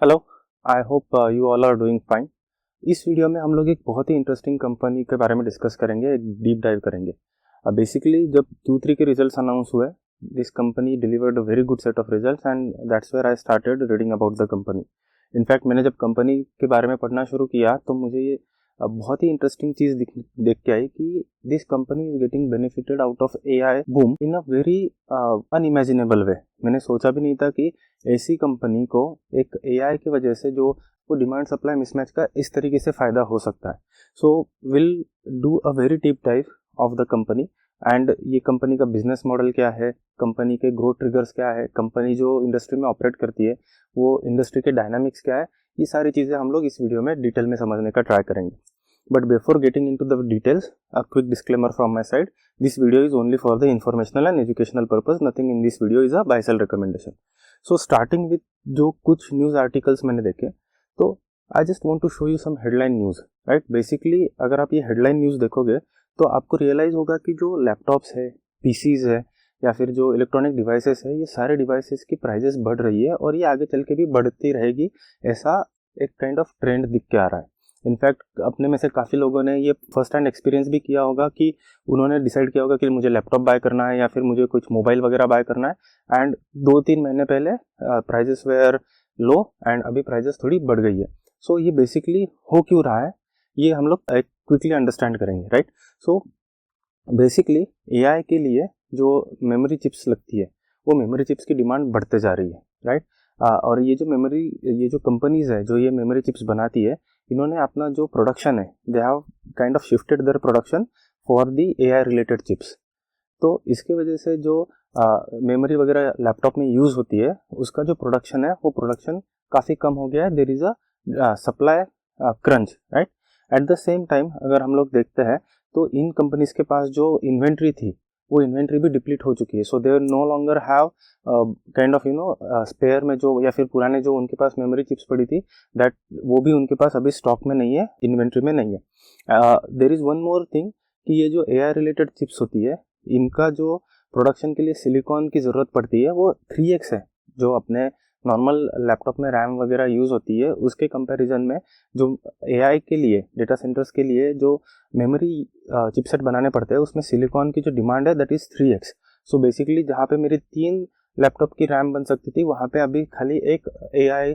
Hello. I hope you all are doing fine. इस video में हम लोग एक बहुत ही इंटरेस्टिंग कंपनी के बारे में डिस्कस करेंगे, एक डीप डाइव करेंगे। बेसिकली जब Q3 के रिजल्ट्स अनाउंस हुए, this company delivered a very good set of results and that's where I started reading about the company. In fact मैंने जब कंपनी के बारे में पढ़ना शुरू किया तो मुझे ये बहुत ही इंटरेस्टिंग चीज़ देख के आई कि this company is getting benefited out of AI boom in a very unimaginable way. मैंने सोचा भी नहीं था कि ऐसी कंपनी को एक AI की वजह से जो वो डिमांड सप्लाई मिसमैच का इस तरीके से फ़ायदा हो सकता है। So will do a very deep dive of the company and ये कंपनी का बिजनेस मॉडल क्या है, कंपनी के ग्रोथ ट्रिगर्स क्या है, कंपनी जो इंडस्ट्री में ऑपरेट करती है वो इंडस्ट्री के डायनामिक्स क्या है, ये सारी चीज़ें हम लोग इस वीडियो में डिटेल में समझने का ट्राई करेंगे। But before getting into the details, a quick disclaimer from my side, this video is only for the informational and educational purpose, nothing in this video is a buy sell recommendation. So starting with जो कुछ news articles मैंने देखे, तो I just want to show you some headline news, right. Basically अगर आप ये headline news देखोगे तो आपको रियलाइज़ होगा कि जो लैपटॉप्स है, पीसीज है या फिर जो इलेक्ट्रॉनिक डिवाइसेस है, ये सारे डिवाइसेस की प्राइजेस बढ़ रही है और ये आगे चल के भी बढ़ती रहेगी, ऐसा एक काइंड ऑफ ट्रेंड दिख के आ रहा है। इनफैक्ट अपने में से काफ़ी लोगों ने ये फर्स्ट हैंड एक्सपीरियंस भी किया होगा कि उन्होंने डिसाइड किया होगा कि मुझे लैपटॉप बाय करना है या फिर मुझे कुछ मोबाइल वगैरह बाय करना है, एंड 2-3 महीने पहले प्राइजेस वेयर लो एंड अभी प्राइजेस थोड़ी बढ़ गई है। सो ये बेसिकली हो क्यों रहा है, ये हम लोग क्विकली अंडरस्टैंड करेंगे, राइट। सो बेसिकली AI के लिए जो मेमोरी चिप्स लगती है, वो मेमोरी चिप्स की डिमांड बढ़ते जा रही है, राइट। और ये जो कंपनीज है जो ये मेमोरी चिप्स बनाती है, इन्होंने अपना जो प्रोडक्शन है, they have kind of shifted their production for the AI related chips. तो इसके वजह से जो मेमोरी वगैरह लैपटॉप में यूज़ होती है, उसका जो प्रोडक्शन है वो प्रोडक्शन काफ़ी कम हो गया है। There is a supply crunch, right. At the same time अगर हम लोग देखते हैं तो इन कंपनीज के पास जो इन्वेंट्री थी, वो इन्वेंट्री भी डिप्लीट हो चुकी है। So they no longer have kind of spare में जो या फिर पुराने जो उनके पास मेमोरी चिप्स पड़ी थी, दैट वो भी उनके पास अभी स्टॉक में नहीं है, इन्वेंट्री में नहीं है। There is one more thing कि ये जो AI रिलेटेड चिप्स होती है, इनका जो प्रोडक्शन के लिए सिलिकॉन की ज़रूरत पड़ती है वो 3x है, जो अपने नॉर्मल लैपटॉप में रैम वगैरह यूज़ होती है उसके कंपैरिजन में जो AI के लिए, डेटा सेंटर्स के लिए जो मेमोरी चिपसेट बनाने पड़ते हैं, उसमें सिलिकॉन की जो डिमांड है that is 3x। So basically जहाँ पे मेरी 3 लैपटॉप की रैम बन सकती थी, वहाँ पे अभी खाली एक AI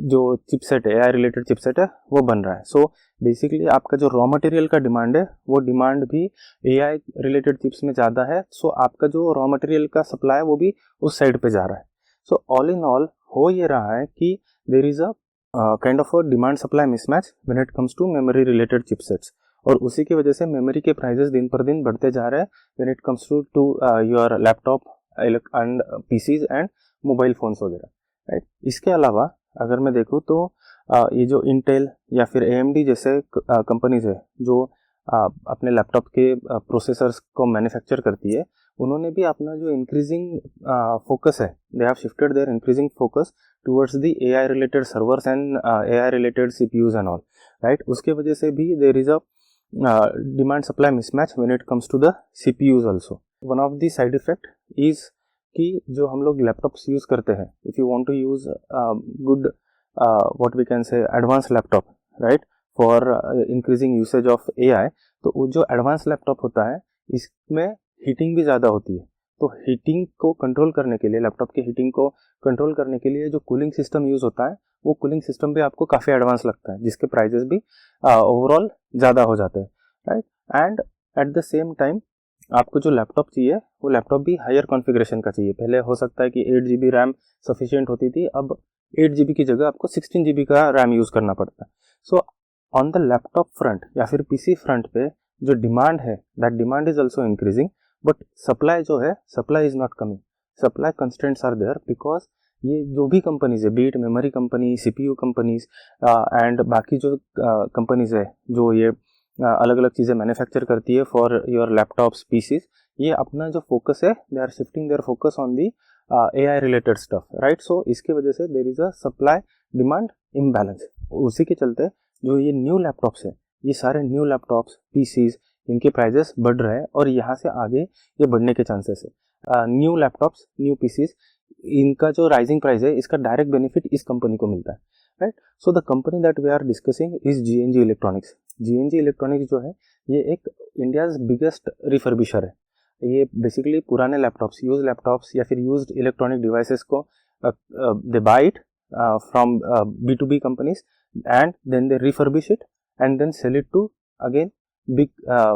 जो चिपसेट है, AI रिलेटेड चिपसेट है, वो बन रहा है। सो बेसिकली आपका जो रॉ मटेरियल का डिमांड है, वो डिमांड भी AI रिलेटेड चिप्स में ज़्यादा है। सो आपका जो रॉ मटेरियल का सप्लाई है वो भी उस साइड पे जा रहा है। सो ऑल इन ऑल हो ये रहा है कि there is a kind of a demand supply mismatch when it comes to memory related chipsets, और उसी की वजह से मेमोरी के प्राइजेस दिन पर दिन बढ़ते जा रहे हैं when it comes to your laptop and PCs and mobile phones वगैरह, राइट। इसके अलावा अगर मैं देखूँ तो ये जो इंटेल या फिर AMD जैसे कंपनीज है जो अपने लैपटॉप के प्रोसेसर्स को मैन्युफैक्चर करती है, उन्होंने भी अपना जो इंक्रीजिंग फोकस है, they have shifted their increasing focus towards the AI related servers and AI related CPUs and all, right. उसके वजह से भी there is a demand supply mismatch when it comes to the CPUs also. One of the side effect is कि जो हम लोग laptops use करते हैं, if you want to use good what we can say advance laptop, right, for increasing usage of AI, तो वो जो advance laptop होता है इसमें हीटिंग भी ज़्यादा होती है। तो हीटिंग को कंट्रोल करने के लिए, लैपटॉप की हीटिंग को कंट्रोल करने के लिए जो कूलिंग सिस्टम यूज़ होता है, वो कूलिंग सिस्टम भी आपको काफ़ी एडवांस लगता है, जिसके प्राइजेस भी ओवरऑल ज़्यादा हो जाते हैं, right. And at the same time आपको जो लैपटॉप चाहिए वो लैपटॉप भी हायर कॉन्फ़िगरेशन का चाहिए। पहले हो सकता है कि 8 GB रैम सफिशिएंट होती थी, अब 8 GB की जगह आपको 16 GB का रैम यूज़ करना पड़ता है। So on the laptop front या फिर PC फ्रंट पे जो डिमांड है, that demand is also increasing, but supply जो है, supply is not coming. Supply constraints are there because ये जो भी कंपनीज है, be it memory company, CPU companies and बाकी जो कंपनीज है जो ये अलग अलग चीज़ें मैन्युफैक्चर करती है फॉर योर लैपटॉप्स, PCs, ये अपना जो फोकस है, they are shifting their focus on the AI related stuff, right. So इसके वजह से there is a supply demand imbalance. उसी के चलते जो ये न्यू लैपटॉप्स है, ये सारे न्यू लैपटॉप्स, PCs, इनके प्राइजेस बढ़ रहे हैं और यहाँ से आगे ये बढ़ने के चांसेस है। न्यू लैपटॉप्स, न्यू PCs, इनका जो राइजिंग प्राइस है इसका डायरेक्ट बेनिफिट इस कंपनी को मिलता है, right. So the company that we are discussing is GNG electronics. GNG electronics जो है ये एक इंडियाज बिगेस्ट रिफर्बिशर है। ये बेसिकली पुराने लैपटॉप्स या फिर यूज्ड इलेक्ट्रॉनिक डिवाइसेस को they buy it from B2B companies and then they refurbish it and then sell it to again big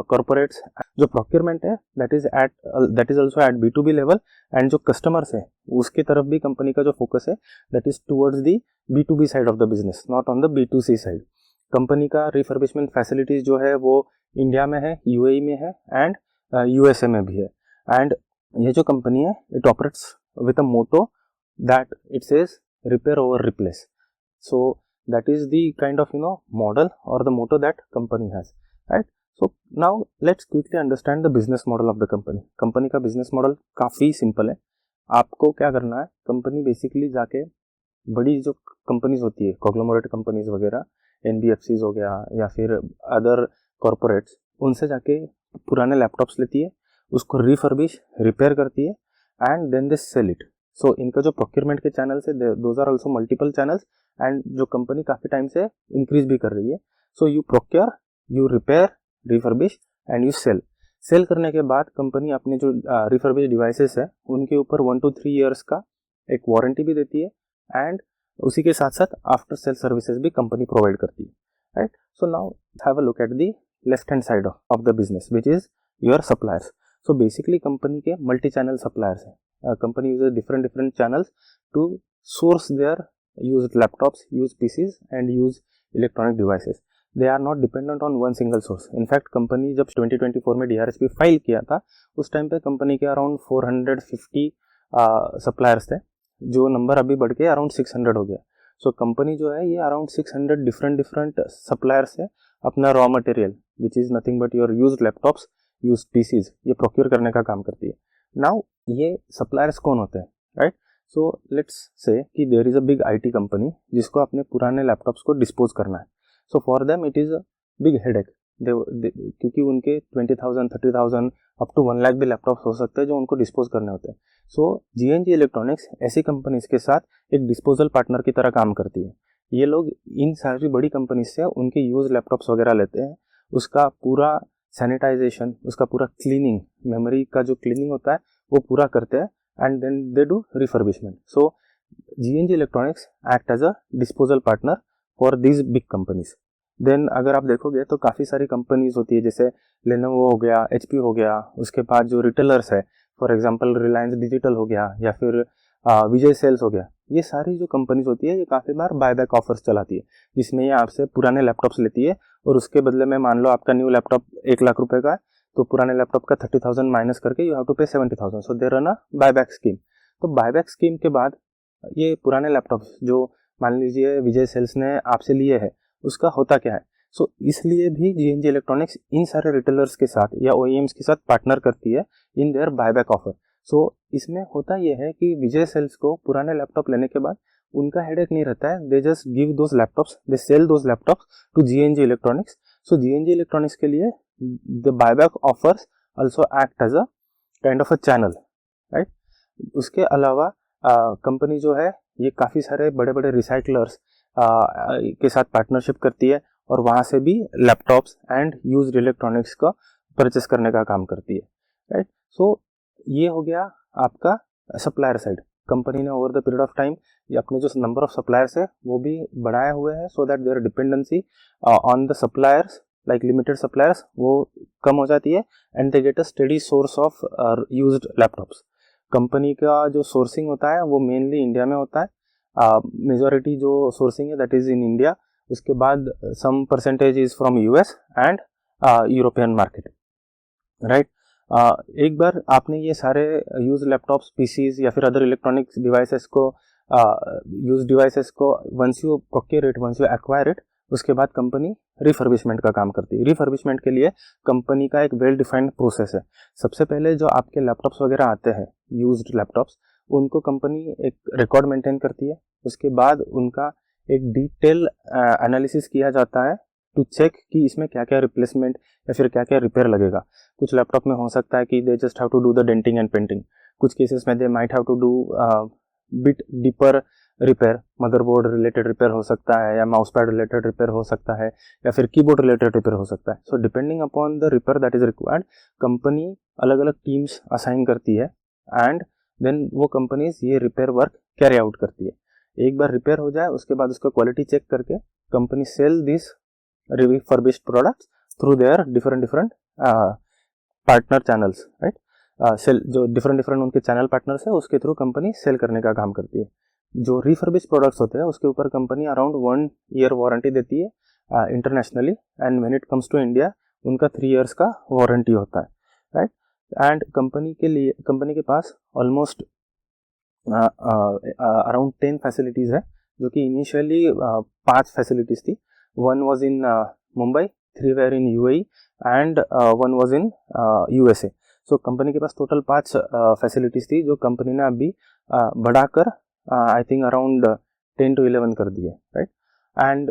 corporates. जो प्रोक्योरमेंट है that is also at B2B level, and जो customers है उसके तरफ भी company का जो फोकस है that is towards the B2B side of the business, not on the B2C side. Company का रिफर्बिशमेंट फैसिलिटीज जो है वो इंडिया में है, UAE में है एंड USA में भी है। एंड ये जो कंपनी है it operates with a motto that it says repair over replace. So that is the kind of model और the motto that company has, right. So now let's quickly understand the business model of the company. Company का business model काफ़ी simple है। आपको क्या करना है, company basically जाके बड़ी जो कंपनीज होती है कॉन्ग्लोमरेट कंपनीज वगैरह, NBFCs हो गया या फिर अदर कॉर्पोरेट्स, उनसे जाके पुराने लैपटॉप्स लेती है, उसको रिफर्बिश रिपेयर करती है and then they sell it. So इनका जो प्रोक्योरमेंट के चैनल्स है those are also multiple channels, and जो कंपनी काफ़ी टाइम से इंक्रीज भी कर रही है। So you procure, you repair, refurbish and you sell करने के बाद कंपनी अपने जो रिफर्बिश डिवाइसेस है उनके ऊपर 1 to 3 years का एक वारंटी भी देती है, एंड उसी के साथ साथ आफ्टर सेल सर्विसेज भी कंपनी प्रोवाइड करती है, right. So now have a look at the left hand side of the business which is your suppliers. So basically company के मल्टी चैनल सप्लायर्स हैं। Company uses different channels to source their used laptops, use PCs and use electronic devices. They are not dependent on one single source. In fact company जब 2024 में DRHP file किया था उस time पे company के around 450 suppliers थे, जो number अभी बढ़ के अराउंड 600 हो गया। सो कंपनी जो है ये अराउंड 600 डिफरेंट सप्लायर्स है अपना raw material which is nothing but your used laptops, used PCs ये प्रोक्योर करने का काम करती है। नाउ ये सप्लायर्स कौन होते हैं, राइट। सो लेट्स से कि there is a big IT company जिसको अपने पुराने लैपटॉप्स को डिस्पोज करना है। So for them it is a big headache, क्योंकि उनके 20,000 30,000 अप टू 1 लाख भी लैपटॉप्स हो सकते हैं जो उनको डिस्पोज करने होते हैं। सो GNG इलेक्ट्रॉनिक्स ऐसी कंपनीज के साथ एक डिस्पोजल पार्टनर की तरह काम करती है। ये लोग इन सारी बड़ी कंपनीज से उनके यूज लैपटॉप्स वगैरह लेते हैं, उसका पूरा सैनिटाइजेशन, उसका पूरा क्लीनिंग, मेमोरी का जो क्लीनिंग होता है वो पूरा करते हैं, and then they do refurbishment. So GNG electronics act as a disposal partner for these big companies. Then अगर आप देखोगे तो काफ़ी सारी कंपनीज होती है, जैसे लेनोवो हो गया, HP हो गया, उसके बाद जो रिटेलर्स है फॉर एग्जांपल रिलायंस डिजिटल हो गया या फिर विजय सेल्स हो गया, ये सारी जो कंपनीज होती है ये काफ़ी बार बायबैक ऑफर्स चलाती है, जिसमें ये आपसे पुराने लैपटॉप्स लेती है और उसके बदले में मान लो आपका न्यू लैपटॉप 1 लाख रुपए का है, तो पुराने लैपटॉप का 30,000 माइनस करके you have to pay 70,000। So there run a buyback scheme. तो बायबैक स्कीम के बाद ये पुराने लैपटॉप्स जो मान लीजिए विजय सेल्स ने आपसे लिए है उसका होता क्या है। सो इसलिए भी GNG इलेक्ट्रॉनिक्स इन सारे रिटेलर्स के साथ या OEMs के साथ पार्टनर करती है इन देयर बायबैक ऑफर। सो इसमें होता यह है कि विजय सेल्स को पुराने लैपटॉप लेने के बाद उनका हेडेक नहीं रहता है, they just give those laptops, they sell those laptops to GNG electronics. So GNG electronics के लिए the buyback offers also act as a kind of a channel, right. उसके अलावा कंपनी जो है ये काफ़ी सारे बड़े बड़े रिसाइकलर्स के साथ पार्टनरशिप करती है और वहाँ से भी लैपटॉप्स एंड यूज्ड इलेक्ट्रॉनिक्स का परचेस करने का काम करती है, राइट। सो ये हो गया आपका सप्लायर साइड। कंपनी ने over the period of time ये अपने जो नंबर ऑफ सप्लायर्स है वो भी बढ़ाए हुए हैं, so that their dependency on the suppliers like limited suppliers वो कम हो जाती है, and they get a steady source of used laptops. Company का जो सोर्सिंग होता है वो मेनली इंडिया में होता है, मेजॉरिटी जो सोर्सिंग है दैट इज़ इन इंडिया। उसके बाद some percentage is from US and European market, right. एक बार आपने ये सारे यूज लैपटॉप्स, PCs या फिर अदर इलेक्ट्रॉनिक्स डिवाइसेस को यूज डिवाइसेस को once you procure it, once you acquire it, उसके बाद कंपनी रिफर्बिशमेंट का काम करती है। रिफर्बिशमेंट के लिए कंपनी का एक वेल डिफाइंड प्रोसेस है। सबसे पहले जो आपके लैपटॉप्स वगैरह आते हैं यूज्ड लैपटॉप्स, उनको कंपनी एक रिकॉर्ड मेंटेन करती है। उसके बाद उनका एक डिटेल एनालिसिस किया जाता है टू चेक कि इसमें क्या क्या रिप्लेसमेंट या फिर क्या क्या रिपेयर लगेगा। कुछ लैपटॉप में हो सकता है कि they just have to do the denting and painting, कुछ केसेस में they might have to do bit deeper repair, motherboard related repair हो सकता है, या माउस पैड रिलेटेड रिपेयर हो सकता है, या फिर कीबोर्ड रिलेटेड रिपेयर हो सकता है. So depending upon the repair that is required, company अलग अलग टीम्स असाइन करती है एंड देन वो कंपनीज ये रिपेयर वर्क कैरी आउट करती है. एक बार रिपेयर हो जाए उसके बाद उसका क्वालिटी चेक करके company sell this refurbished products through their different partner channels, right. Sell जो डिफरेंट उनके चैनल पार्टनर्स है उसके थ्रू कंपनी सेल करने का काम करती है. जो रिफर्बिश प्रोडक्ट्स होते हैं उसके ऊपर कंपनी अराउंड 1 ईयर वारंटी देती है internationally, and when it comes to India उनका 3 इयर्स का वारंटी होता है, राइट. एंड कंपनी के पास ऑलमोस्ट अराउंड 10 फैसिलिटीज़ है, जो कि इनिशियली 5 फैसिलिटीज़ थी. 1 was in Mumbai, 3 were in UAE and 1 was in USA. So company के पास टोटल 5 फैसिलिटीज़ थी जो कंपनी ने अभी बढ़ाकर आई थिंक अराउंड 10 to 11 कर दिए, राइट. एंड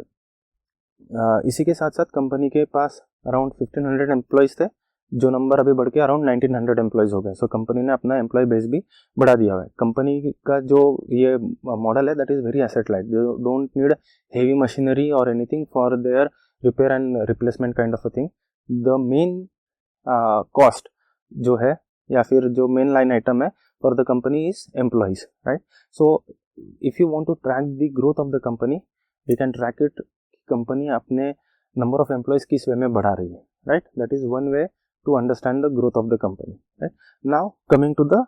इसी के साथ साथ कंपनी के पास अराउंड 1500 एम्प्लॉयज़ थे, जो नंबर अभी बढ़ के अराउंड 1900 एम्प्लॉयज़ हो गए. सो कंपनी ने अपना एम्प्लॉय बेस भी बढ़ा दिया हुआ है. कंपनी का जो ये मॉडल है that is very asset light, जो डोंट नीड हेवी मशीनरी और anything for their repair and replacement kind of a thing. The main cost जो है या फिर जो मेन लाइन आइटम है for the company is employees, right. So if you want to track the growth of the company, you can track it. Company अपने number of employees किस way में बढ़ा रही है, right. That is one way to understand the growth of the company, right. Now coming to the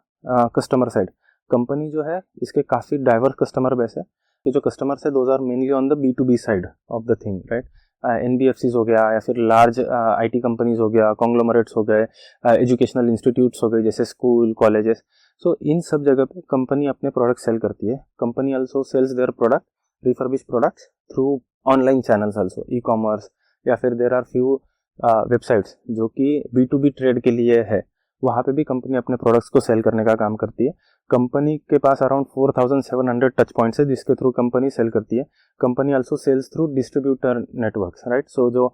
customer side, company जो है इसके काफ़ी डाइवर्स कस्टमर बेस है. ये जो कस्टमर्स है those are mainly on the B2B side of the thing, right. NBFCs हो गया, या फिर लार्ज IT कंपनीज हो गया, कॉन्ग्लोमरेट्स हो गए, एजुकेशनल इंस्टीट्यूट्स हो गए जैसे स्कूल, कॉलेजेस. सो इन सब जगह पे कंपनी अपने प्रोडक्ट सेल करती है. Company also sells their product, refurbish products through online channels also, e-commerce, या फिर देयर आर फ्यू वेबसाइट्स जो कि B2B ट्रेड के लिए है. वहाँ पे भी कंपनी अपने प्रोडक्ट्स को सेल करने का काम करती है. कंपनी के पास अराउंड 4700 टच पॉइंट्स है जिसके थ्रू कंपनी सेल करती है. Company also sells through distributor networks, right. So जो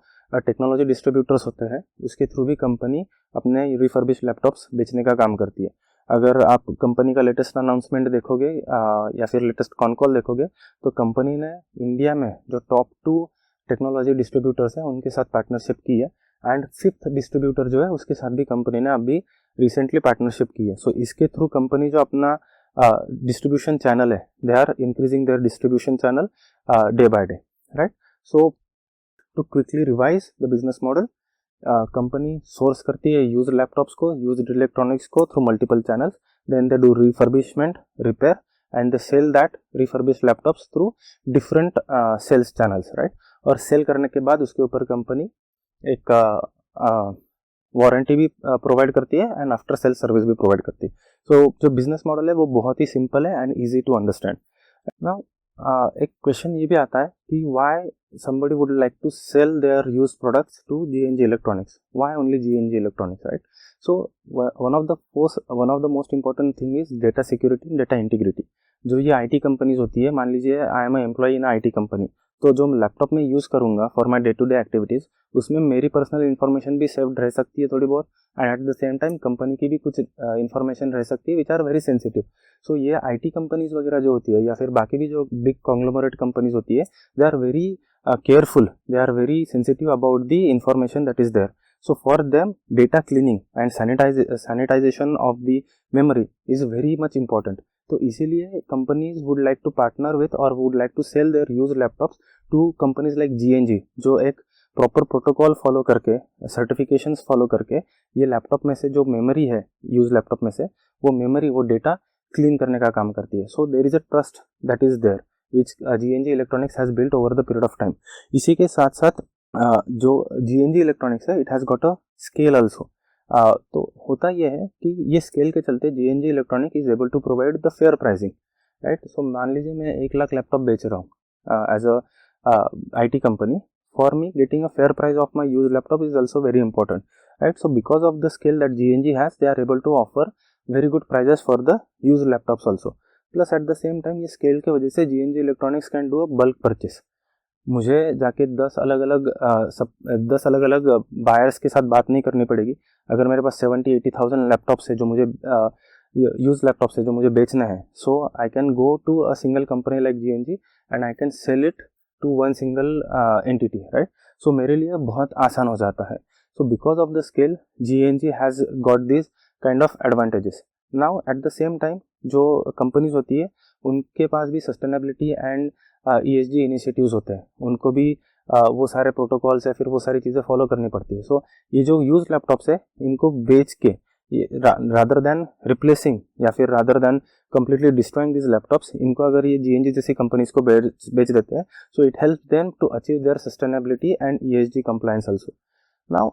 टेक्नोलॉजी डिस्ट्रीब्यूटर्स होते हैं उसके थ्रू भी कंपनी अपने रिफर्बिश लैपटॉप्स बेचने का काम करती है. अगर आप कंपनी का लेटेस्ट अनाउंसमेंट देखोगे या फिर लेटेस्ट कॉल देखोगे तो कंपनी ने इंडिया में जो टॉप 2 टेक्नोलॉजी डिस्ट्रीब्यूटर्स हैं उनके साथ पार्टनरशिप की है, एंड 5th डिस्ट्रीब्यूटर जो है उसके साथ भी कंपनी ने अभी रिसेंटली पार्टनरशिप की है. सो इसके थ्रू कंपनी जो अपना डिस्ट्रीब्यूशन चैनल है, they are increasing their distribution channel day by day, right. So to quickly revise the business model, company source करती है यूज्ड लैपटॉप्स को, यूज्ड इलेक्ट्रॉनिक्स को through multiple channels, then they do refurbishment, repair, and they sell that refurbished laptops through different sales channels, right. और sell करने के बाद उसके ऊपर कंपनी एक वारंटी भी प्रोवाइड करती है एंड आफ्टर सेल सर्विस भी प्रोवाइड करती है. सो जो बिजनेस मॉडल है वो बहुत ही सिंपल है and easy to understand. Now एक क्वेश्चन ये भी आता है कि why somebody would like to sell their used products to GNG Electronics. Why only GNG Electronics, right? So one of the most important thing is data security and data integrity. जो ये IT companies होती है, मान लीजिए I am employee in IT company, तो जो laptop में use करूँगा for my day to day activities उसमें मेरी पर्सनल इन्फॉर्मेशन भी सेव्ड रह सकती है थोड़ी बहुत, and at the same time company की भी कुछ इन्फॉर्मेशन रह सकती है विच आर वेरी सेंसिटिव. सो ये IT कंपनीज वगैरह जो होती है या फिर बाकी भी जो बिग कॉन्ग्लोमरेट कंपनीज होती है, they are very careful, they are very sensitive about the information that is there. So for them data cleaning and sanitization of the memory is very much important. तो इसीलिए companies would like to partner with or would like to sell their used laptops to companies like GNG, जो एक proper protocol follow करके, certifications follow करके ये laptop में से जो मेमोरी है यूज लैपटॉप में से वो मेमोरी, वो डेटा क्लीन करने का काम करती है. So there is a trust that is there which GNG Electronics has built over the period of time. इसी के साथ साथ जो GNG Electronics है, it has got a scale also. तो होता यह है कि ये स्केल के चलते GNG Electronics is able to provide the fair pricing, right? So मान लीजिए मैं 1 लाख लैपटॉप बेच रहा हूँ as a IT company. For me, getting a fair price of my used laptop is also very important, right? So because of the scale that GNG has, they are able to offer very good prices for the used laptops also. Plus eight the same time ये scale की वजह से GNG electronics can do a bulk purchase. मुझे जाके 10 अलग अलग buyers के साथ बात नहीं करनी पड़ेगी. अगर मेरे पास 70-80 थाउजेंड लैपटॉप्स है जो मुझे यूज लैपटॉप्स है जो मुझे बेचना है, so I can go to a single company like GNG and I can sell it to one single entity, right. So मेरे लिए बहुत आसान हो जाता है। So because of the scale GNG has got this kind of advantages. Now at the same time जो companies होती है उनके पास भी सस्टेनेबिलिटी एंड ESG इनिशिएटिव्स होते हैं, उनको भी वो सारे प्रोटोकॉल्स या फिर वो सारी चीज़ें फॉलो करनी पड़ती है। सो ये जो यूज लैपटॉप्स है इनको बेच के रादर देन रिप्लेसिंग या फिर rather than completely destroying these laptops, इनको अगर ये GNG जैसी कंपनीज को बेच देते हैं, so it helps them to achieve their sustainability and ESG compliance also. Now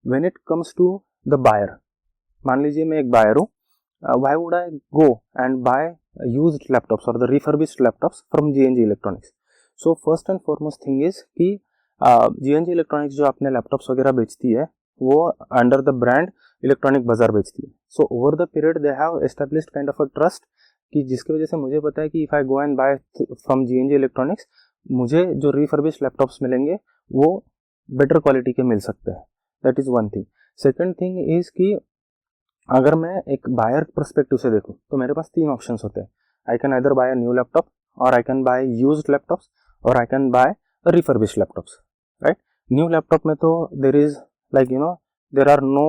when it comes to the buyer, मान लीजिए मैं एक बायर हूँ, why would I go and buy used laptops or the refurbished laptops from GNG Electronics? So first and foremost thing is कि GNG Electronics जो अपने laptops वगैरह बेचती है वो अंडर द ब्रांड इलेक्ट्रॉनिक बाजार बेचती है। So over the period they have established kind of a trust कि जिसकी वजह से मुझे पता है कि if I go and buy from GNG electronics मुझे जो रिफर्बिश्ड लैपटॉप्स मिलेंगे वो बेटर क्वालिटी के मिल सकते हैं। That is one thing. Second thing is कि अगर मैं एक बायर परस्पेक्टिव से देखूँ तो मेरे पास 3 ऑप्शंस होते हैं। I can either buy a new laptop और I can buy used laptops और I can buy refurbished laptops, right. New laptop में तो there is like you know there are no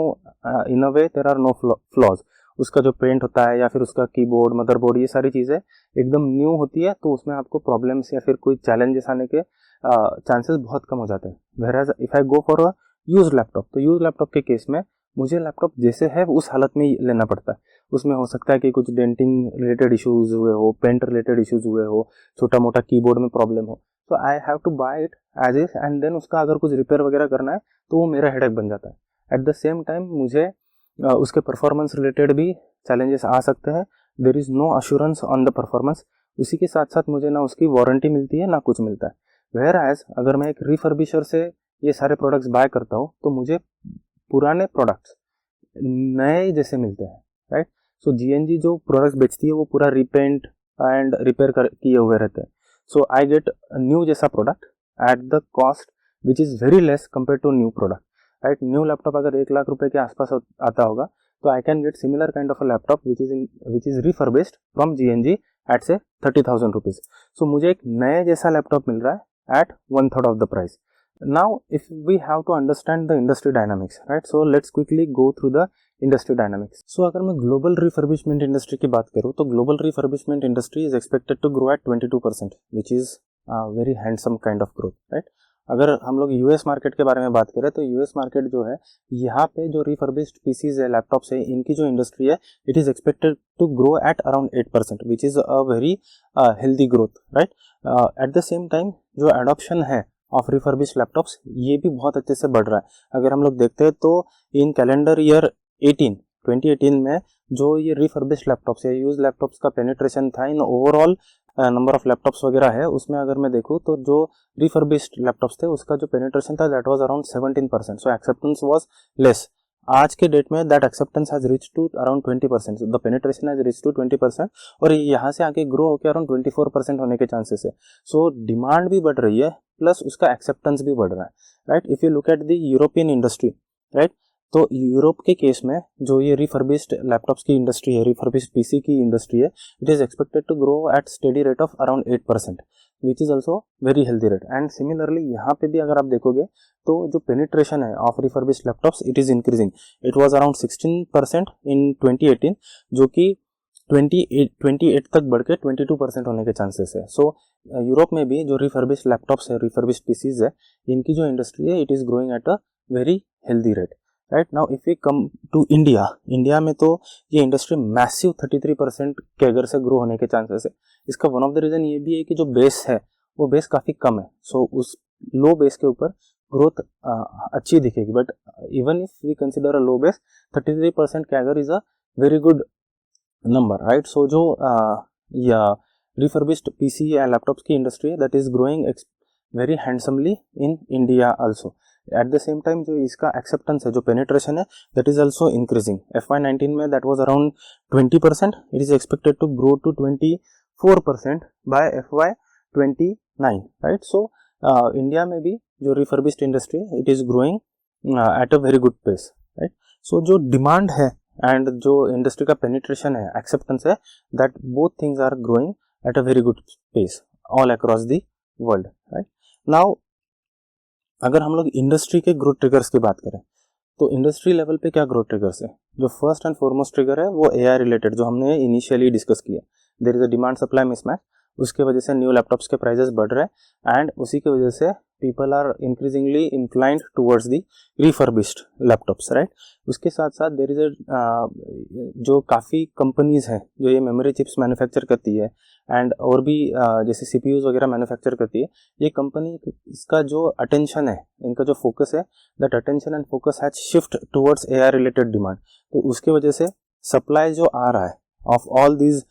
in a way there are no flaws. उसका जो paint होता है या फिर उसका कीबोर्ड मदरबोर्ड ये सारी चीज़ें एकदम न्यू होती है, तो उसमें आपको प्रॉब्लम्स या फिर कोई चैलेंजेस आने के चांसेस बहुत कम हो जाते हैं। Whereas if I go for a use laptop, तो यूज लैपटॉप के केस में मुझे लैपटॉप जैसे है उस हालत में लेना पड़ता है। उसमें हो सकता है कि कुछ डेंटिंग रिलेटेड इश्यूज हुए हो, पेंट रिलेटेड इश्यूज हुए हो, छोटा मोटा कीबोर्ड में प्रॉब्लम हो, तो I have to buy it as is and then उसका अगर कुछ रिपेयर वगैरह करना है तो वो मेरा हेडेक बन जाता है। एट द सेम टाइम मुझे उसके परफॉर्मेंस रिलेटेड भी चैलेंजेस आ सकते हैं। There is no assurance on the performance. उसी के साथ साथ मुझे ना उसकी वारंटी मिलती है ना कुछ मिलता है। वेयर एज अगर मैं एक रिफर्बिशर से ये सारे प्रोडक्ट्स बाय करता हूँ तो मुझे पुराने प्रोडक्ट्स नए जैसे मिलते हैं, राइट। सो GNG जो प्रोडक्ट्स बेचती है वो पूरा रिपेंट एंड रिपेयर किए हुए रहते हैं। सो आई गेट न्यू जैसा product at the cost which is very less compare to new product, right. New laptop अगर 1 लाख रुपए के आसपास आता होगा तो I can get similar kind of a laptop which is refurbished from GNG at से 30,000 rupees. सो मुझे एक नए जैसा लैपटॉप मिल रहा है at 1/3 of the price. Now if we have to understand the industry dynamics, right, so let's quickly go through the industry dynamics. So अगर मैं global refurbishment industry की बात करूँ तो global refurbishment industry is expected to grow at 22%, which is a very handsome kind of growth, right. अगर हम लोग US market के बारे में बात करें तो US मार्केट जो है यहाँ पे जो रिफर्बिश्ड पीसीज है, लैपटॉप्स है, इनकी जो इंडस्ट्री है it is expected to grow at around 8%, which is a very healthy growth, right. At the same time जो एडॉप्शन है ऑफ रिफर्बिश्ड लैपटॉप्स ये भी बहुत अच्छे से बढ़ रहा है। अगर हम लोग देखते हैं तो इन कैलेंडर ईयर 2018 में जो ये रिफर्बिश्ड लैपटॉप्स या यूज लैपटॉप्स का पेनिट्रेशन था in overall number of laptops वगैरह है, उसमें अगर मैं देखूँ तो जो रिफर्बिश्ड लैपटॉप्स थे उसका जो पेनिट्रेशन था that was around 17%। So acceptance was less. आज के डेट में that acceptance has reach to around 20%, the penetration has reach to 20% और यहाँ से आके ग्रो होकर अराउंड 24% होने के चांसेस है। सो डिमांड भी बढ़ रही है प्लस उसका एक्सेप्टेंस भी बढ़ रहा है, right. If you look at the European industry, right, तो यूरोप के केस में जो ये रिफर्बिश्ड लैपटॉप्स की इंडस्ट्री है, रिफर्बिश्ड पीसी की इंडस्ट्री है, it is expected to grow at steady rate of around 8%, which is also very healthy rate. And similarly यहाँ पे भी अगर आप देखोगे तो जो पेनिट्रेशन है of refurbished laptops it is increasing. It was around 16% इन 2018 जो कि 28 तक बढ़ के 22% होने के चांसेस है। सो यूरोप में भी जो रिफर्बिश्ड लैपटॉप्स है, रिफर्बिश्ड पीसीज है, इनकी जो इंडस्ट्री है it is growing at a very healthy rate, right. Now if we come to India में तो ये इंडस्ट्री मैसिव 33% कैगर से ग्रो होने के चांसेस है। इसका वन ऑफ द रीज़न ये भी है कि जो बेस है वो बेस काफ़ी कम है। सो उस लो बेस के ऊपर ग्रोथ अच्छी दिखेगी, but even if we consider a low base 33% CAGR is a very good number, right. So जो या रिफर्बिश्ड पीसी या लैपटॉप्स की इंडस्ट्री है that is growing very handsomely in India also. At the same time जो इसका acceptance है, जो penetration है, that is also increasing. FY19 में that was around 20%, it is expected to grow to 24% by FY29, right. So India में भी जो refurbished industry है it is growing at a very good pace, right. So जो demand है and जो industry का penetration है, एक्सेप्टेंस है, that both things are growing at a very good pace all across the world, right. Now अगर हम लोग industry के ग्रोथ ट्रिगर्स की बात करें तो इंडस्ट्री लेवल पे क्या ग्रोथ ट्रिगर्स है? जो फर्स्ट एंड फॉरमोस्ट ट्रिगर है वो एआई रिलेटेड, जो हमने इनिशियली डिस्कस किया। There is a demand supply mismatch, उसके वजह से न्यू लैपटॉप्स के प्राइसेस बढ़ रहे हैं एंड उसी की वजह से people are increasingly inclined towards the refurbished laptops, right. उसके साथ साथ देयर इज अ जो काफ़ी कंपनीज हैं जो ये मेमोरी चिप्स मैन्युफैक्चर करती है एंड और भी जैसे सीपीयूज वगैरह मैन्युफैक्चर करती है, ये कंपनी इसका जो अटेंशन है, इनका जो फोकस है, that attention and focus has shift towards AI related demand. तो उसके वजह से सप्लाई जो आ रहा है of all these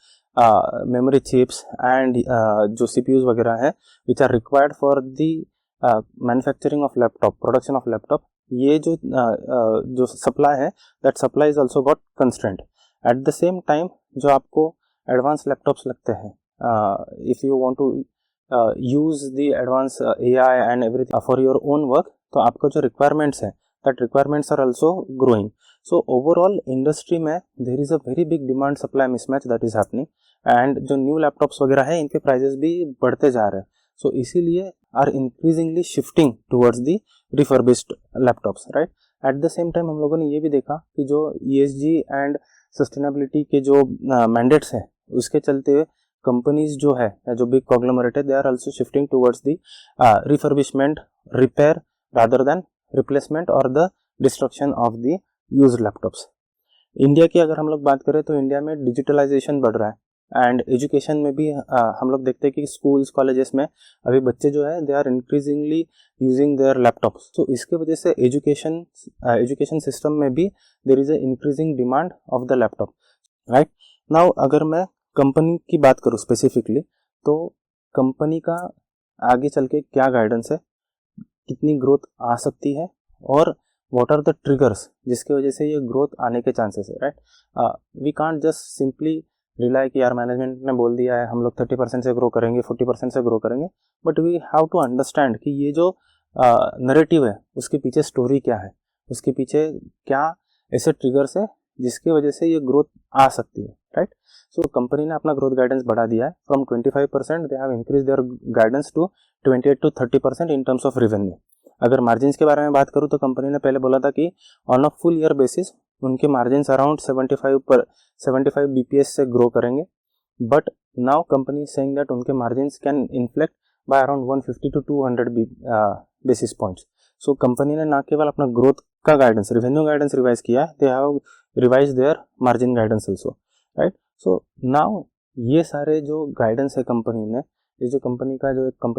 memory chips and जो सीपीयूज वगैरह है which are required for the manufacturing of laptop, production of laptop, ये जो सप्लाई है, that supply is also got constraint. At the same time जो आपको एडवांस लैपटॉप्स लगते हैं, if you want to use the advance AI and everything for your own work, तो आपका जो रिक्वायरमेंट्स है, that requirements are also growing. So overall industry में there is a very big demand supply mismatch that is happening and जो new laptops वगैरह है इनके prices भी बढ़ते जा रहे हैं। सो इसीलिए are increasingly shifting towards the refurbished laptops, right. At the same time हम लोगों ने ये भी देखा कि जो ESG एंड सस्टेनेबिलिटी के जो मैंडेट्स हैं उसके चलते हुए कंपनीज जो है या जो बिग कॉन्ग्लोमरेट है, they are also shifting towards the refurbishment, repair rather than replacement और the destruction of the used laptops. India की अगर हम लोग बात करें तो इंडिया में डिजिटलाइजेशन बढ़ रहा है एंड एजुकेशन में भी हम लोग देखते हैं कि स्कूल्स कॉलेजेस में अभी बच्चे जो है they are increasingly using their laptops. तो इसके वजह से एजुकेशन सिस्टम में भी there is a increasing demand of the laptop, right. Now अगर मैं कंपनी की बात करूँ स्पेसिफिकली, तो कंपनी का आगे चल के क्या गाइडेंस है, कितनी ग्रोथ आ सकती है और व्हाट आर द ट्रिगर्स जिसकी वजह से ये ग्रोथ आने के चांसेस है, right. We can't just simply rely कि यार मैनेजमेंट ने बोल दिया है हम लोग 30% से ग्रो करेंगे, 40% से ग्रो करेंगे, but we have to understand कि ये जो नरेटिव है उसके पीछे स्टोरी क्या है, उसके पीछे क्या ऐसे ट्रिगर्स है जिसकी वजह से ये ग्रोथ आ सकती है, राइट। सो कंपनी ने अपना ग्रोथ गाइडेंस बढ़ा दिया है from 25%, they have increase their guidance to 28 to 30% in terms of revenue. अगर मार्जिन्स के बारे में बात करूँ तो कंपनी ने पहले बोला था कि on a full year basis उनके मार्जिन्स अराउंड 75 BPS से ग्रो करेंगे, but now company saying that उनके margins can inflect by around 150 to 200 basis points. So company ने ना केवल अपना ग्रोथ का गाइडेंस, रेवेन्यू गाइडेंस रिवाइज किया है, they have revise their margin guidance also, right. So now ये सारे जो गाइडेंस है कंपनी ने, ये जो कंपनी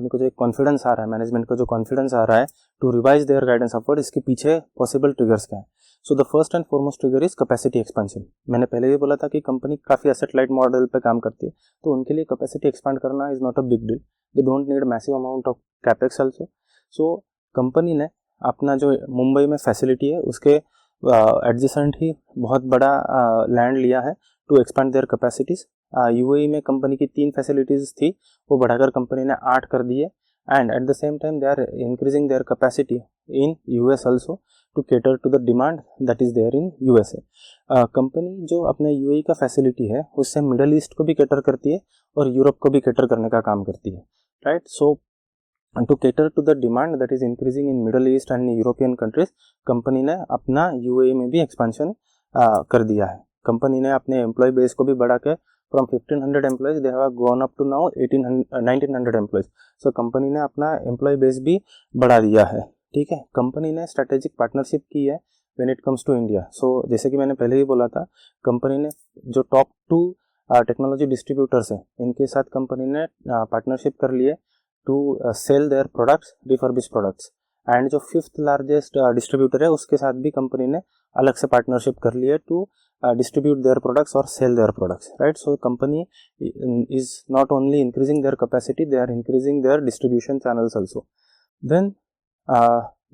को जो एक कॉन्फिडेंस आ रहा है, मैनेजमेंट को जो कॉन्फिडेंस आ रहा है to revise their guidance upward, इसके पीछे पॉसिबल ट्रिगर्स क्या है? So the first and foremost trigger is capacity expansion. मैंने पहले भी बोला था कि कंपनी काफ़ी एसेट लाइट मॉडल पे काम करती है, तो उनके लिए कैपेसिटी एक्सपांड करना is not a big deal, they don't need massive amount of capex also. So company ने अपना जो मुंबई में फैसिलिटी है उसके एडजेसेंट ही बहुत बड़ा लैंड लिया है to expand their capacities. UAE में कंपनी की 3 फैसिलिटीज़ थी, वो बढ़ाकर कंपनी ने 8 कर दी है and at the same time they are increasing their capacity in US also to cater to the demand that is there in USA। Company जो अपने UAE का फैसिलिटी है उससे मिडल ईस्ट को भी केटर करती है और यूरोप को भी केटर करने का काम करती है, right. So to cater to the demand that is increasing in Middle East and European countries, company ने अपना UAE में भी एक्सपेंशन कर दिया है। कंपनी ने अपने एम्प्लॉय बेस को भी बढ़ा के from 1500 employees they have gone up to now 1900 employees. So company ने अपना एम्प्लॉय बेस भी बढ़ा दिया है, ठीक है। कंपनी ने स्ट्रेटेजिक पार्टनरशिप की है when it comes to India. So जैसे कि मैंने पहले ही बोला था, कंपनी ने जो टॉप 2 टेक्नोलॉजी डिस्ट्रीब्यूटर्स हैं इनके साथ कंपनी ने पार्टनरशिप कर लिए to sell their products, refurbish products. And जो 5th लार्जेस्ट डिस्ट्रीब्यूटर है उसके साथ भी कंपनी ने अलग से पार्टनरशिप कर ली है to distribute their products or sell their products, right? So company is not only increasing their capacity, they are increasing their distribution channels also. Then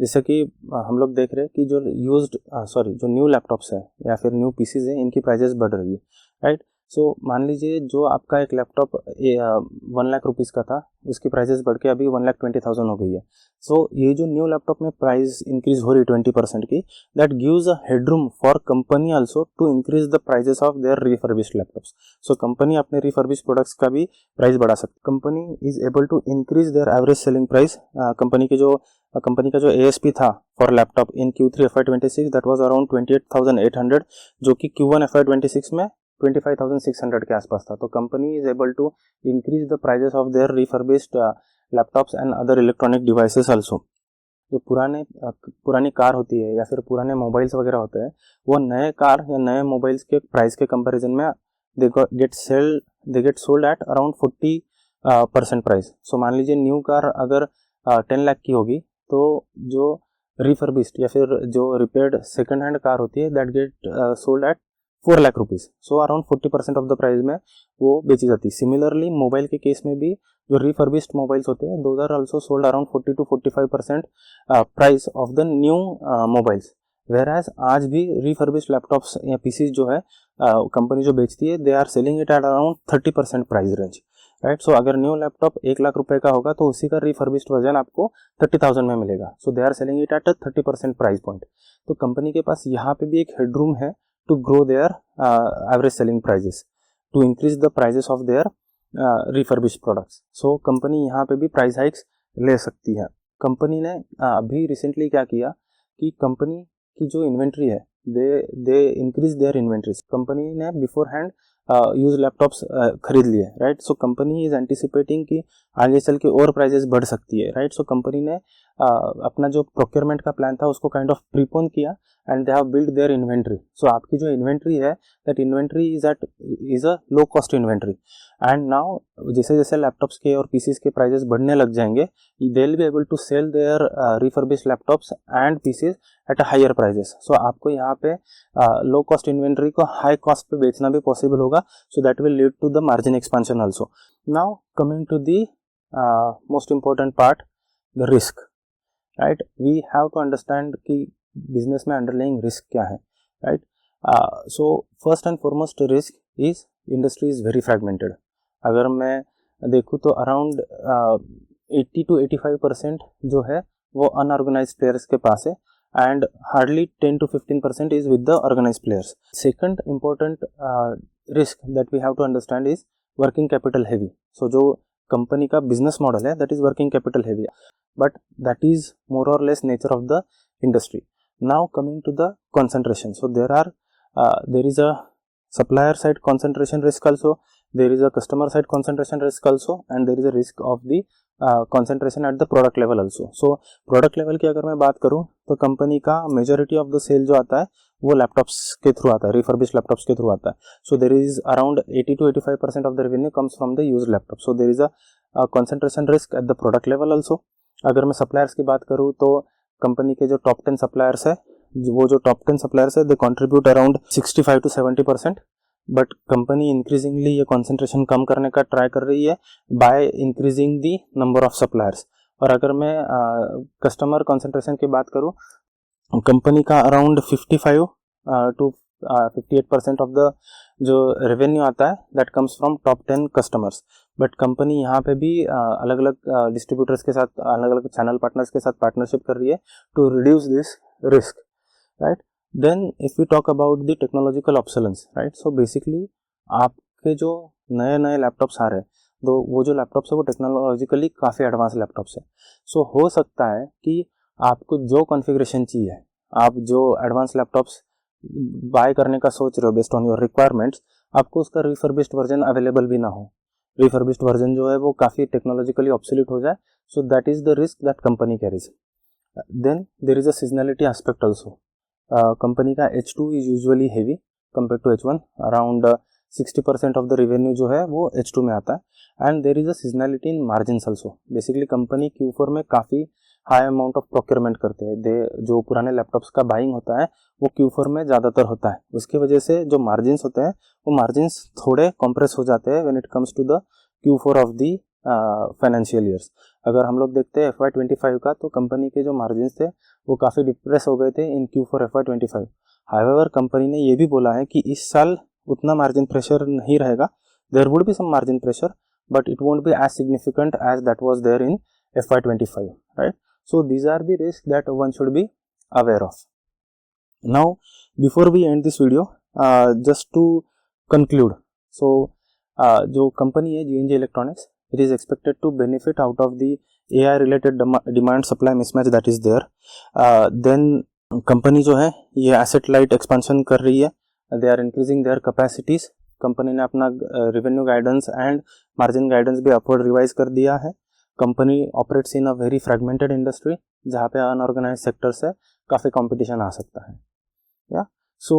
जैसे कि हम लोग देख रहे हैं कि जो न्यू लैपटॉप्स है या फिर न्यू पीसीज है इनकी प्राइजेस बढ़ रही है, राइट। सो मान लीजिए जो आपका एक लैपटॉप 1 लाख रुपीज़ का था, उसकी प्राइसेस बढ़ के अभी 1,20,000 हो गई है। सो ये जो न्यू लैपटॉप में प्राइस इंक्रीज हो रही 20% की, that gives a headroom for company also to increase the prices of their refurbished laptops. So company अपने रिफर्बिश्ड प्रोडक्ट्स का भी प्राइस बढ़ा सकती है। Company is able to increase their average selling price. Company का जो ASP था for laptop in Q3 FY26 that was around 28,800, जो कि Q1 FY26 में 25,600 के आसपास था। तो company is able to increase the prices of their refurbished laptops and other electronic devices also. जो पुरानी कार होती है या फिर पुराने मोबाइल्स वगैरह होते हैं, वो नए कार या नए मोबाइल्स के प्राइस के कंपैरिजन में they get sold at around 40% price. So मान लीजिए न्यू कार अगर 10 लाख की होगी, तो जो रिफर्बिश्ड या फिर जो रिपेयर्ड सेकंड हैंड कार होती है that get sold eight 4 lakh rupees. So around 40% of the price में वो बेची जाती है। सिमिलरली मोबाइल के केस में भी जो रिफर्बिश्ड मोबाइल्स होते हैं, those are also sold around 40 to 45% price of the new mobiles. Whereas आज भी रिफर्बिश्ड लैपटॉप्स या पीसीज जो है कंपनी जो बेचती है, they are selling it at around 30% price range, right. So अगर न्यू लैपटॉप 1 लाख रुपए का होगा तो उसी का रिफर्बिश्ड वर्जन आपको 30,000 में मिलेगा। So they are selling it at 30% price point. तो कंपनी के पास यहाँ पे भी एक हेडरूम है to grow their average selling prices, to increase the prices of their refurbished products. So company यहाँ पे भी प्राइस हाइक्स ले सकती है। कंपनी ने अभी रिसेंटली क्या किया कि कंपनी की जो इन्वेंट्री है, they increase their inventories. Company ने बिफोर हैंड यूज लैपटॉप्स खरीद लिए, right. So company is anticipating कि आगे चल के और प्राइजेस बढ़ सकती है, राइट। सो कंपनी ने अपना जो प्रोक्योरमेंट का प्लान था उसको काइंड ऑफ प्रीपोन किया and they have build their inventory. So आपकी जो इन्वेंट्री है, that inventory is a low cost inventory. And now जैसे जैसे लैपटॉप्स के और पीसीज के प्राइजेस बढ़ने लग जाएंगे, they will be able to sell their refurbished laptops and PCs at a higher prices. So आपको यहाँ पे लो कॉस्ट इन्वेंट्री को हाई कॉस्ट पे बेचना भी पॉसिबल होगा। So that will lead to the margin expansion also. Now coming to the most important part, the risk, right. We have to understand कि business में अंडरलाइंग रिस्क क्या है, right. So first and foremost risk is industry is very fragmented. अगर मैं देखूँ तो around 80 to 85% जो है वो अनऑर्गेनाइज्ड प्लेयर्स के पास है and hardly 10 to 15% is with the organised players. Second important risk that we have to understand is working capital heavy. So जो कंपनी का बिजनेस मॉडल है that is working capital heavy, but that is more और less nature of the industry. Now coming to the concentration. So there is a supplier side concentration risk also, there is a customer side concentration risk also, and there is a risk of the concentration at the product level also. So product level की अगर मैं बात करूँ तो company का majority of the cell जो आता है वो लैपटॉप्स के थ्रू आता है, रिफर्बिश्ड लैपटॉप्स के थ्रू आता है। So there is around 80 to 85% of the revenue comes from the use laptop. So there is a concentration risk at the product level also. अगर मैं सप्लायर्स की बात करूँ तो कंपनी के जो टॉप 10 सप्लायर्स है, वो जो टॉप 10 सप्लायर्स है, they contribute around 65 to 70%, but company increasingly ये कंसंट्रेशन कम करने का ट्राई कर रही है by increasing the number of suppliers. और अगर मैं कस्टमर कंसंट्रेशन की बात करूँ, कंपनी का अराउंड 55 to 58% ऑफ द जो रेवेन्यू आता है that comes from top 10 customers. But company यहाँ पे भी अलग अलग डिस्ट्रीब्यूटर्स के साथ, अलग अलग चैनल पार्टनर्स के साथ पार्टनरशिप कर रही है to reduce this risk, right. Then if we talk about the technological obsolescence, right. So basically आपके जो नए नए लैपटॉप्स आ रहे हैं, तो वो जो लैपटॉप्स है वो टेक्नोलॉजिकली काफ़ी एडवांस लैपटॉप्स है। सो हो सकता है कि आपको जो कॉन्फ़िगरेशन चाहिए, आप जो एडवांस लैपटॉप्स बाय करने का सोच रहे हो बेस्ड ऑन योर रिक्वायरमेंट्स, आपको उसका रिफर्बिश्ड वर्जन अवेलेबल भी ना हो, रिफर्बिश्ड वर्जन जो है वो काफ़ी टेक्नोलॉजिकली ऑब्सोलीट हो जाए। So that is the risk that company carries. Then there is a seasonality aspect also. Company का H2 is usually heavy compare to H1। Around 60% of the revenue जो है वो H2 में आता है। And there is a seasonality in margins also. Basically company Q4 में काफ़ी high amount of procurement करते हैं। जो पुराने लैपटॉप्स का बाइंग होता है वो Q4 में ज़्यादातर होता है। उसकी वजह से जो मार्जिन्स होते हैं वो मार्जिन्स थोड़े कंप्रेस हो जाते हैं when it comes to the Q4 of the financial years. अगर हम लोग देखते हैं FY25 का, तो कंपनी के जो मार्जिन्स थे वो काफ़ी डिप्रेस हो गए थे इन Q4 FY25। हाउएवर कंपनी ने ये भी बोला है कि इस साल उतना मार्जिन प्रेशर नहीं रहेगा. There would be some margin pressure but it won't be as significant as that was there in FY25, right? So these are the risks that one should be aware of. Now before we end this video, just to conclude, so जो company है J&J Electronics, it is expected to benefit out of the AI related demand supply mismatch that is there. Then company जो है ये asset light expansion कर रही है, they are increasing their capacities. Company ने अपना revenue guidance and margin guidance भी upward revise कर दिया है. Company operates in a very fragmented industry जहाँ पे अनऑर्गेनाइज सेक्टर से काफ़ी कंपटीशन आ सकता है. या so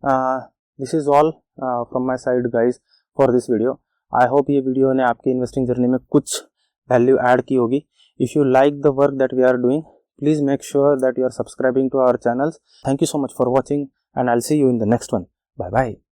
this is all from my side guys for this video. I hope ये वीडियो ने आपकी इन्वेस्टिंग जर्नी में कुछ वैल्यू ऐड की होगी. If you like the work that we are doing, please make sure that you are subscribing to our channels. Thank you so much for watching and I will see you in the next one. Bye bye.